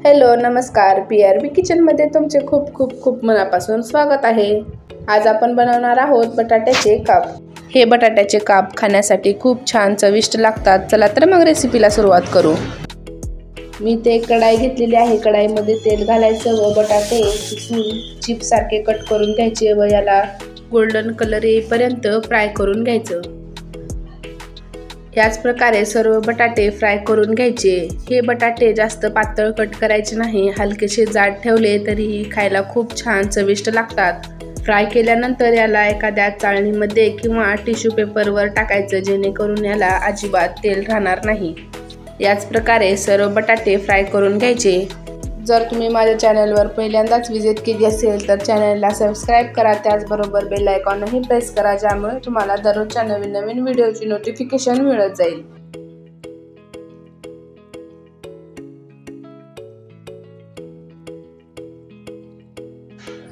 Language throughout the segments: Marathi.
हॅलो नमस्कार, PRB किचनमध्ये तुमचे खूप खूप खूप मनापासून स्वागत आहे। आज आपण बनवणार आहोत बटाट्याचे काप। हे बटाट्याचे काप खाण्यासाठी खूप छान चविष्ट लागतात। चला तर मग रेसिपीला सुरुवात करू। मी ते कढाई घेतलेली आहे। कढाईमध्ये तेल घालायचं व बटाटे चिप्स सारखे कट करून घ्यायचे व याला गोल्डन कलर येईपर्यंत फ्राय करून घ्यायचं। याच प्रकारे सर्व बटाटे फ्राय करून घ्यायचे। हे बटाटे जास्त पातळ कट करायचे नाही, हलकेसे जाड ठेवले तरीही खायला खूप छान चविष्ट लागतात। फ्राय केल्यानंतर याला एखाद्या चाळणीमध्ये किंवा टिश्यू पेपरवर टाकायचं, जेणेकरून याला अजिबात तेल राहणार नाही। याच प्रकारे सर्व बटाटे फ्राय करून घ्यायचे। जर तुम्ही माझ्या चॅनलवर पहिल्यांदाच विजिट केली असेल तर चॅनलला सबस्क्राइब करा, त्याचबरोबर बेल आयकॉनही प्रेस करा, ज्यामुळे तुम्हाला दररोजच्या नवीन नवीन व्हिडिओची नोटिफिकेशन मिळत जाईल।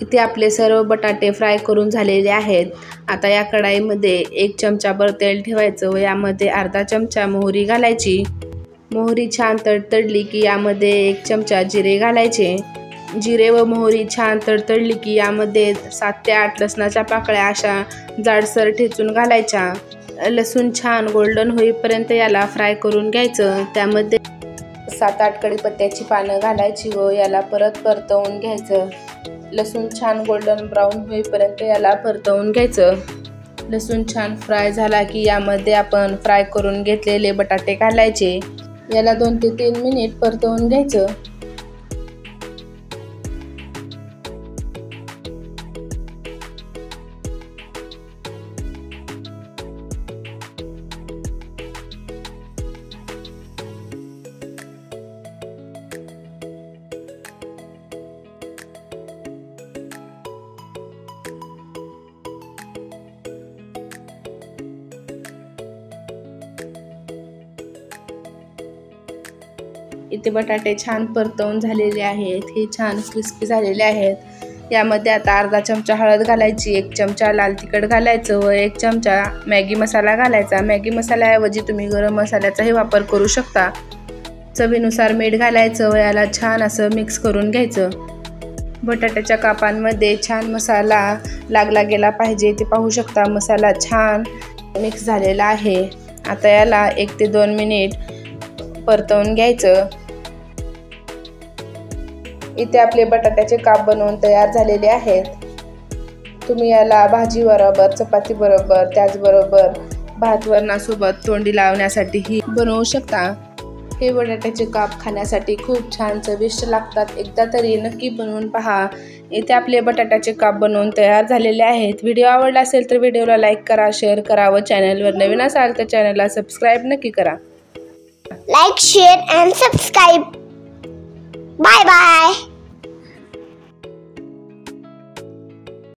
इथे आपले सर्व बटाटे फ्राय करून झालेले आहेत। आता या कढाईमध्ये 1 चमचाभर तेल ठेवायचं व यामध्ये अर्धा चमचा मोहरी घालायची। मोहरी छान तडतडली की यामध्ये 1 चमचा जिरे घालायचे। जिरे व मोहरी छान तडतडली की यामध्ये 7 ते 8 लसणाच्या पाकळ्या अशा जाडसर ठेचून घालायच्या। लसूण छान गोल्डन होईपर्यंत याला फ्राय करून घ्यायचं। त्यामध्ये 7-8 कढीपत्त्याची पानं घालायची व याला परत परतवून घ्यायचं। लसूण छान गोल्डन ब्राऊन होईपर्यंत याला परतवून घ्यायचं। लसूण छान फ्राय झाला की यामध्ये आपण फ्राय करून घेतलेले बटाटे घालायचे। याला 2 ते 3 मिनिट परतवून घ्यायचं। इथे बटाटे छान परतवून झालेले आहेत। हे छान क्रिस्पी झालेले आहेत। यामध्ये आता अर्धा चमचा हळद घालायची, 1 चमचा लाल तिखट घालायचं व 1 चमचा मॅगी मसाला घालायचा। मॅगी मसाल्याऐवजी तुम्ही गरम मसाल्याचाही वापर करू शकता। चवीनुसार मीठ घालायचं व याला छान असं मिक्स करून घ्यायचं। बटाट्याच्या कापांमध्ये छान मसाला लागला गेला पाहिजे, ते पाहू शकता। मसाला छान मिक्स झालेला आहे। आता याला 1 ते 2 मिनिट परतवून घ्यायचं। इथे आपले बटाट्याचे काप बनवून तयार झालेले आहेत। तुम्ही याला भाजी बरोबर, चपाती बरोबर, त्याचबरोबर भात वरणासोबत तोंडी लावण्यासाठीही बनवू शकता। हे बटाट्याचे काप खाण्यासाठी खूप छान चविष्ट लागतात। एकदा तरी नक्की बनवून पहा। इथे आपले बटाट्याचे काप बनवून तयार झालेले आहेत। व्हिडिओ आवडला असेल तर व्हिडिओला लाईक करा, शेअर करा व चॅनलवर नवीन असाल तर चॅनलला सबस्क्राइब नक्की करा। Like, share and subscribe. Bye bye.